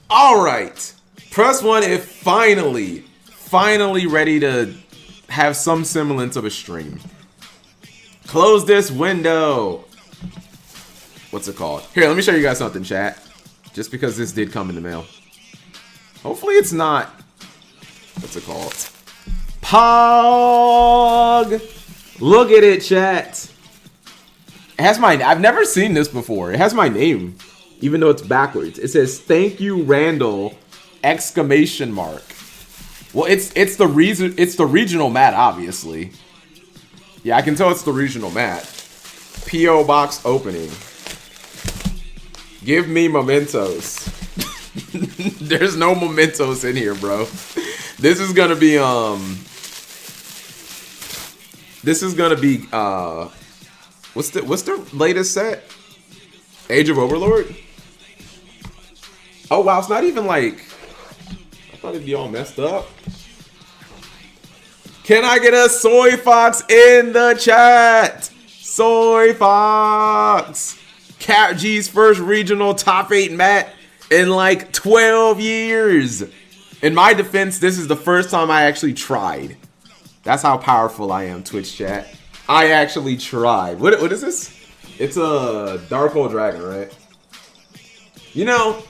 All right. Press 1 if finally ready to have some semblance of a stream. Close this window. What's it called? Here, let me show you guys something, chat. Just because this did come in the mail. Hopefully it's not. What's it called? Pog. Look at it, chat. It has my. I've never seen this before. It has my name, even though it's backwards. It says "Thank you, Randall!" Exclamation mark. Well, it's the reason. It's the regional mat, obviously. Yeah, I can tell it's the regional mat. PO box opening. Give me mementos. There's no mementos in here, bro. This is gonna be what's the latest set? Age of Overlord? Oh wow, it's not even like, I thought it'd be all messed up. Can I get a Soy Fox in the chat? Soy Fox. Cap G's first regional top 8 mat in like 12 years. In my defense, this is the first time I actually tried. That's how powerful I am, Twitch chat. I actually tried. What is this? It's a Dark Hole Dragon, right? You know,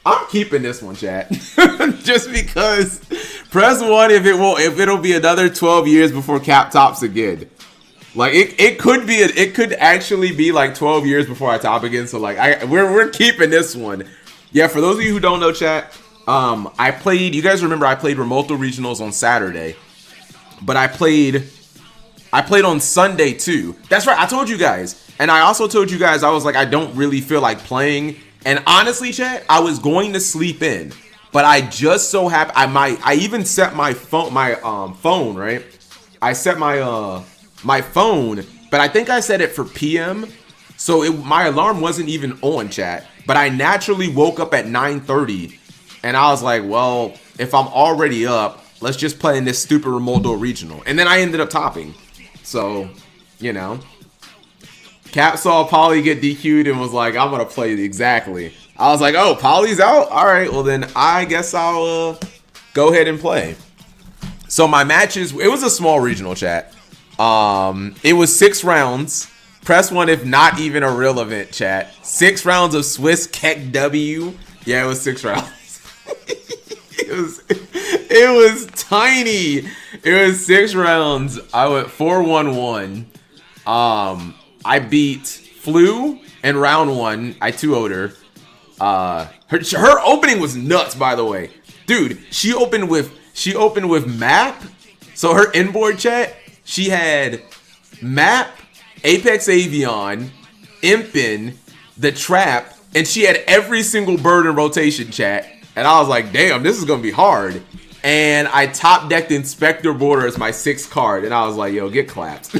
I'm keeping this one, chat. Just because. Press 1 if it'll be another 12 years before Cap tops again. Like it could actually be like 12 years before I top again. So like we're keeping this one. Yeah, for those of you who don't know, chat, I played. You guys remember I played Remoto Regionals on Saturday, but I played on Sunday too. That's right. I told you guys, and I also told you guys I was like I don't really feel like playing. And honestly, chat, I was going to sleep in, but I just so happened I even set my phone right. I set my phone, but I think I set it for PM, so my alarm wasn't even on, chat. But I naturally woke up at 9:30, and I was like, well, if I'm already up, let's just play in this stupid Remoto regional. And then I ended up topping. So, you know. Cap saw Polly get DQ'd and was like, I'm gonna play exactly. I was like, oh, Polly's out? Alright, well then I guess I'll go ahead and play. So my matches, it was a small regional, chat. It was 6 rounds. Press 1 if not even a real event, chat. 6 rounds of Swiss Keck W. Yeah, it was 6 rounds. it was tiny. It was 6 rounds. I went 4-1-1. I beat Flu in round 1. I 2-0'd her. Her opening was nuts, by the way. Dude, she opened with map. So her inboard, chat, she had map, Apex Avion, Impin, the trap, and she had every single bird in rotation, chat. And I was like, damn, this is gonna be hard. And I top decked Inspector Border as my 6th card, and I was like, yo, get clapped.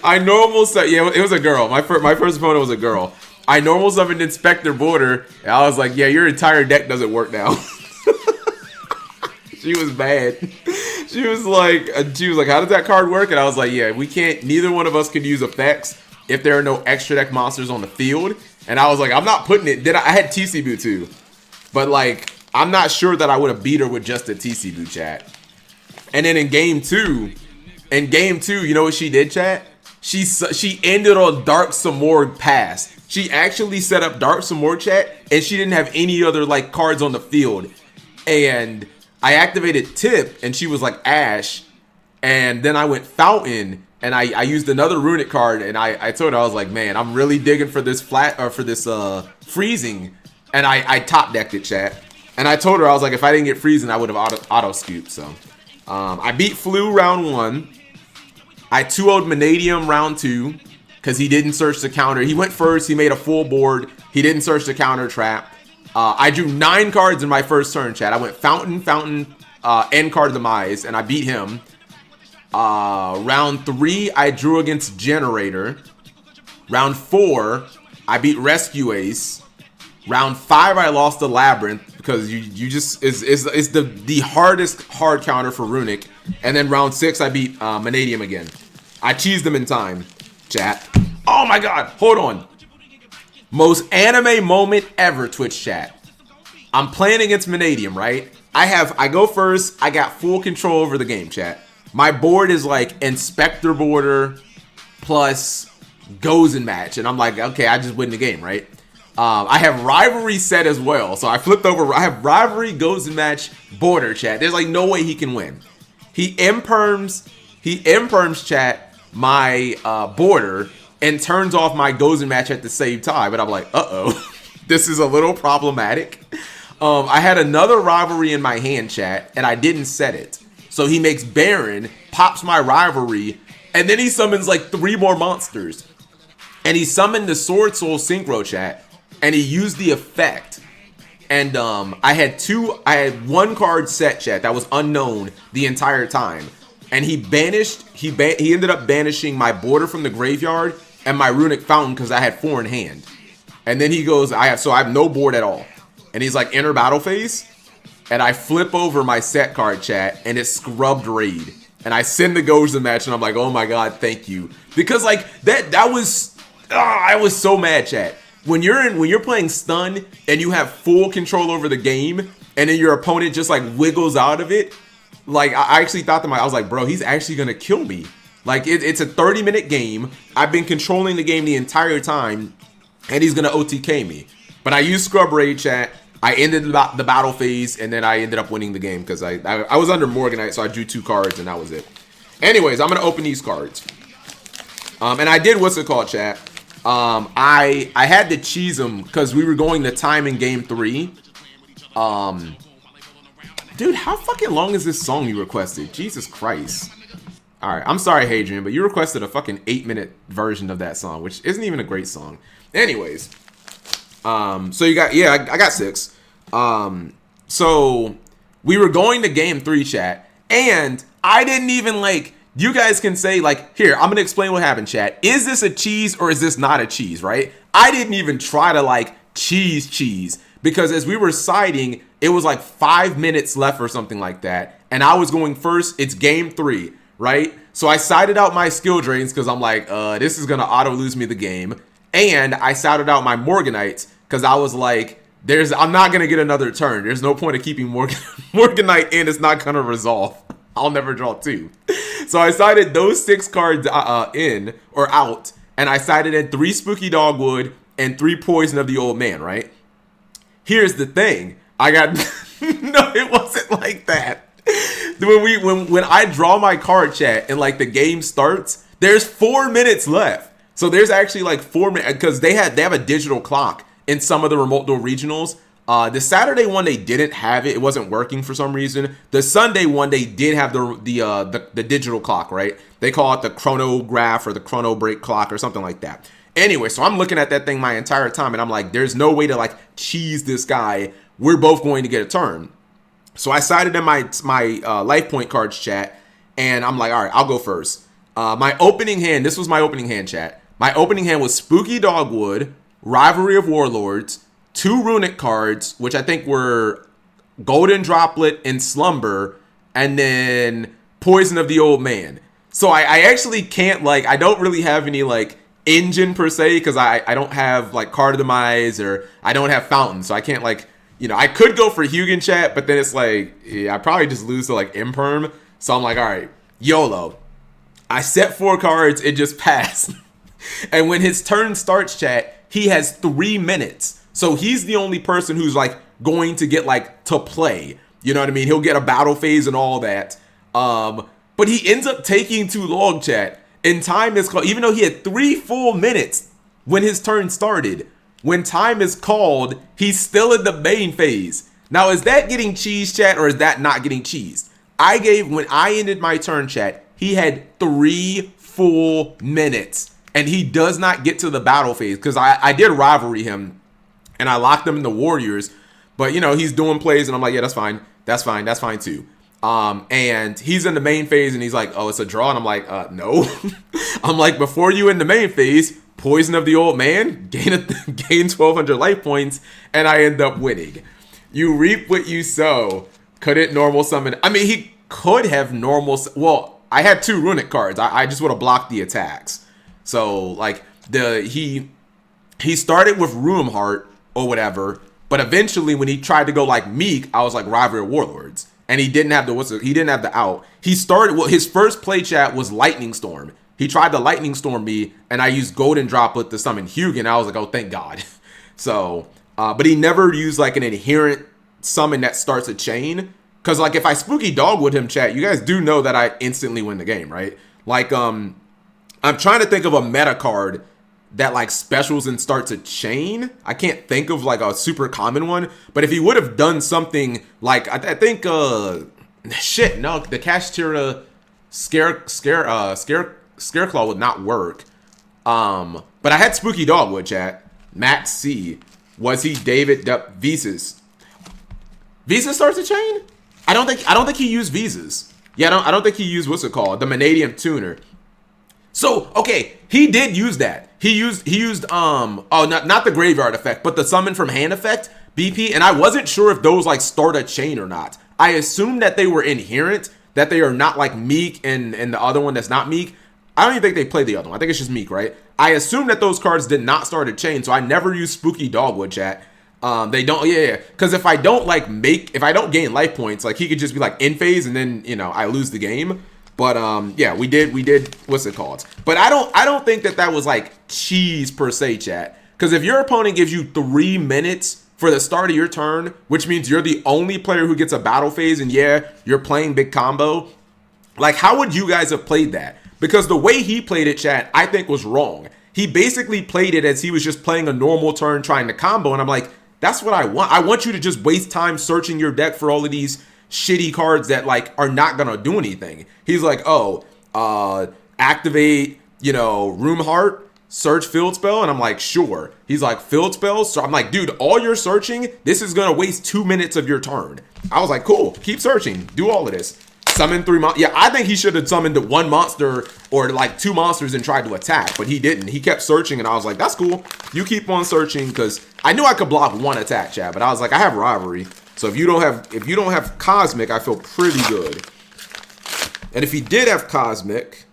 I normal set, yeah, it was a girl. My first opponent was a girl. I normal summoned Inspector Border, and I was like, yeah, your entire deck doesn't work now. She was bad. She was like, how does that card work? And I was like, yeah, we can't, neither one of us can use effects if there are no extra deck monsters on the field. And I was like, I'm not putting it, I had TC Boo too. But like, I'm not sure that I would have beat her with just a TC Boo, chat. And then in game 2, you know what she did, chat? She ended on Dark Samorg pass. She actually set up Dark Samorg, chat, and she didn't have any other like cards on the field. And I activated Tip, and she was like Ash, and then I went Fountain, and I used another Runic card, and I told her, I was like, man, I'm really digging for this freezing, and I top decked it, chat. And I told her, I was like, if I didn't get freezing, I would have auto scooped. So I beat Flu round 1. I 2-0'd Manadium round 2 because he didn't search the counter. He went first. He made a full board. He didn't search the counter trap. I drew 9 cards in my first turn, chat. I went Fountain, End Card Demise, and I beat him. Round 3, I drew against Generator. Round 4, I beat Rescue Ace. Round 5, I lost the Labyrinth because you just is the hardest hard counter for Runic. And then round 6, I beat Manadium again. I cheesed them in time, chat. Oh my god, hold on. Most anime moment ever, Twitch chat. I'm playing against Vanadium, right? I go first. I got full control over the game, chat. My board is like Inspector Border plus Goes and Match. And I'm like, okay, I just win the game, right? I have Rivalry set as well. So I flipped over. I have Rivalry, Goes and Match, Border, chat. There's like no way he can win. He imperms chat my Border and turns off my Goes and Match at the same time. And I'm like, uh-oh. This is a little problematic. I had another Rivalry in my hand, chat, and I didn't set it. So he makes Baron, pops my Rivalry, and then he summons like 3 more monsters. And he summoned the Sword Soul Synchro, chat, and he used the effect. And I had 1 card set, chat, that was unknown the entire time. And he ended up banishing my Border from the graveyard and my Runic Fountain because I had 4 in hand. And then he goes, I have no board at all. And he's like, enter battle phase. And I flip over my set card, chat, and it's Scrubbed Raid. And I send the Goes to the match, and I'm like, oh my god, thank you. Because like that was, I was so mad, chat. When you're playing stun and you have full control over the game, and then your opponent just like wiggles out of it, like I actually thought to myself, I was like, bro, he's actually gonna kill me. Like it's a 30-minute game. I've been controlling the game the entire time, and he's gonna OTK me. But I used Scrub Raid, chat. I ended the battle phase, and then I ended up winning the game because I was under Morganite, so I drew 2 cards, and that was it. Anyways, I'm gonna open these cards. And I did what's it called, chat. I had to cheese them because we were going to time in game 3. Dude, how fucking long is this song you requested? Jesus Christ. Alright, I'm sorry, Hadrian, but you requested a fucking 8-minute version of that song, which isn't even a great song. Anyways. So you got, yeah, I got 6. So we were going to game 3, chat, and I didn't even like, you guys can say like, here, I'm going to explain what happened, chat. Is this a cheese or is this not a cheese, right? I didn't even try to like cheese because as we were siding, it was like 5 minutes left or something like that. And I was going first. It's game 3, right? So I sided out my skill drains because I'm like, this is going to auto lose me the game. And I sided out my Morganites because I was like, I'm not going to get another turn. There's no point of keeping Morganite in. It's not going to resolve. I'll never draw 2. So I sided those 6 cards in or out. And I sided in 3 Spooky Dogwood and 3 Poison of the Old Man, right? Here's the thing. I got... No, it wasn't like that. When I draw my card, chat, and like the game starts, there's 4 minutes left. So there's actually like 4 minutes because they have a digital clock in some of the remote duel regionals. The Saturday one they didn't have it; it wasn't working for some reason. The Sunday one they did have the digital clock, right? They call it the chronograph or the chrono break clock or something like that. Anyway, so I'm looking at that thing my entire time, and I'm like, there's no way to like cheese this guy. We're both going to get a turn. So I sided in my life point cards, chat, and I'm like, all right, I'll go first. My opening hand, this was my opening hand, chat. My opening hand was Spooky Dogwood, Rivalry of Warlords, 2 runic cards, which I think were Golden Droplet and Slumber, and then Poison of the Old Man. So I actually can't, like, I don't really have any, like, engine per se, because I don't have, like, Card of Demise, or I don't have Fountain, so I can't, like, you know, I could go for Hugin, chat, but then it's like, yeah, I probably just lose to, like, Imperm. So I'm like, all right, YOLO. I set 4 cards, it just passed. And when his turn starts, chat, he has 3 minutes. So he's the only person who's like going to get like to play. You know what I mean? He'll get a battle phase and all that. But he ends up taking too long, chat. And time is called, even though he had 3 full minutes when his turn started. When time is called, he's still in the main phase. Now, is that getting cheese, chat, or is that not getting cheese? When I ended my turn, chat, he had 3 full minutes. And he does not get to the battle phase because I did rivalry him and I locked him in the Warriors. But, you know, he's doing plays and I'm like, yeah, that's fine. That's fine. That's fine, too. And he's in the main phase and he's like, oh, it's a draw. And I'm like, no. I'm like, before you in the main phase, Poison of the Old Man, gain 1,200 life points, and I end up winning. You reap what you sow. Couldn't normal summon. I mean, he could have normal. Well, I had 2 runic cards. I just would have blocked the attacks. So, like, he started with Room Heart or whatever, But eventually, when he tried to go like Meek, I was like Rivalry of Warlords, and he didn't have the out. He started, well, his first play chat was Lightning Storm. He tried to Lightning Storm me, and I used Golden Droplet to summon Hugin. I was like, oh, thank God. So, but he never used like an inherent summon that starts a chain. Because like if I Spooky Dogwood him, chat, you guys do know that I instantly win the game, right? Like I'm trying to think of a meta card that like specials and starts a chain. I can't think of like a super common one, but if he would have done something like I think the Kashtira Scareclaw would not work. But I had Spooky Dogwood, chat. Matt C. Was he David Visas? Visa starts a chain? I don't think he used visas. Yeah, I don't think he used what's it called? The Vanadium Tuner. So, okay, he did use that. He used not the graveyard effect, but the summon from hand effect, BP, and I wasn't sure if those like start a chain or not. I assumed that they were inherent, that they are not like Meek and the other one that's not Meek. I don't even think they play the other one. I think it's just Meek, right? I assumed that those cards did not start a chain, so I never used Spooky Dogwood, chat. They don't, yeah. Because if I don't if I don't gain life points, like he could just be like in phase and then I lose the game. But yeah, we did. What's it called? But I don't think that was like cheese per se, chat. Because if your opponent gives you 3 minutes for the start of your turn, which means you're the only player who gets a battle phase, and yeah, you're playing big combo. Like, how would you guys have played that? Because the way he played it, chat, I think was wrong. He basically played it as he was just playing a normal turn trying to combo, and I'm like, that's what I want. I want you to just waste time searching your deck for all of these shitty cards that like are not gonna do anything. He's like, oh, activate, Room Heart, search Field Spell, and I'm like, sure. He's like, Field Spells. So I'm like, dude, all you're searching, this is gonna waste 2 minutes of your turn. I was like, cool, keep searching, do all of this. Summon 3 monsters. Yeah, I think he should have summoned 1 monster or like 2 monsters and tried to attack, but he didn't. He kept searching, and I was like, that's cool. You keep on searching, because I knew I could block 1 attack, chat, but I was like, I have Rivalry. So if you don't have Cosmic, I feel pretty good. And if he did have Cosmic,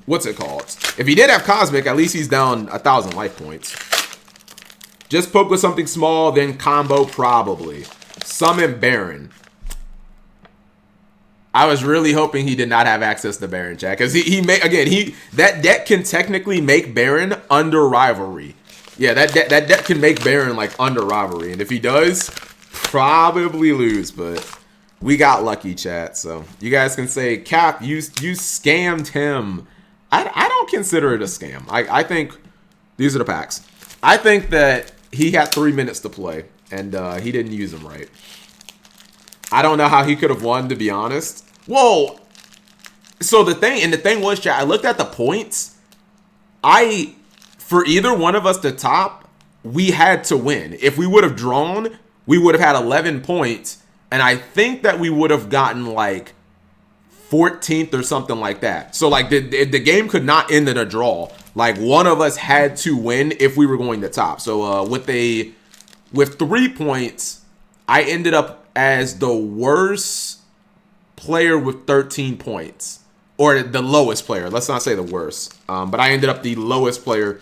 what's it called? If he did have Cosmic, at least he's down 1,000 life points. Just poke with something small, then combo probably. Summon Baron. I was really hoping he did not have access to Baron, chat, because that deck can technically make Baron under Rivalry. Yeah, that deck can make Baron like under Rivalry, and if he does, probably lose. But we got lucky, chat. So you guys can say, Cap, you scammed him. I don't consider it a scam. I think these are the packs. I think that he had 3 minutes to play, and he didn't use them right. I don't know how he could have won, to be honest. Whoa. So the thing was, chat, I looked at the points. For either one of us to top, we had to win. If we would have drawn, we would have had 11 points. And I think that we would have gotten like 14th or something like that. So like the game could not end in a draw. Like one of us had to win if we were going to top. So with 3 points, I ended up as the worst player with 13 points, or the lowest player. Let's not say the worst, but I ended up the lowest player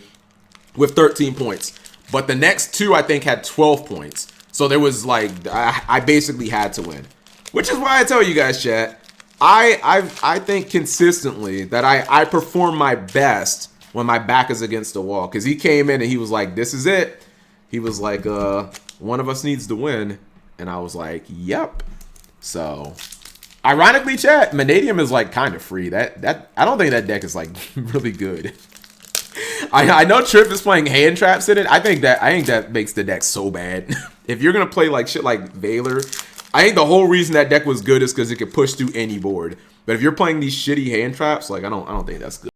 with 13 points. But the next 2, I think, had 12 points. So there was like, I basically had to win, which is why I tell you guys, chat, I think consistently that I perform my best when my back is against the wall. Because he came in and he was like, this is it. He was like, one of us needs to win. And I was like, yep. So, ironically, chat, Vanadium is like kind of free. I don't think that deck is like really good. I know Trip is playing hand traps in it. I think that makes the deck so bad. If you're gonna play like shit like Valor, I think the whole reason that deck was good is because it could push through any board. But if you're playing these shitty hand traps, like I don't think that's good.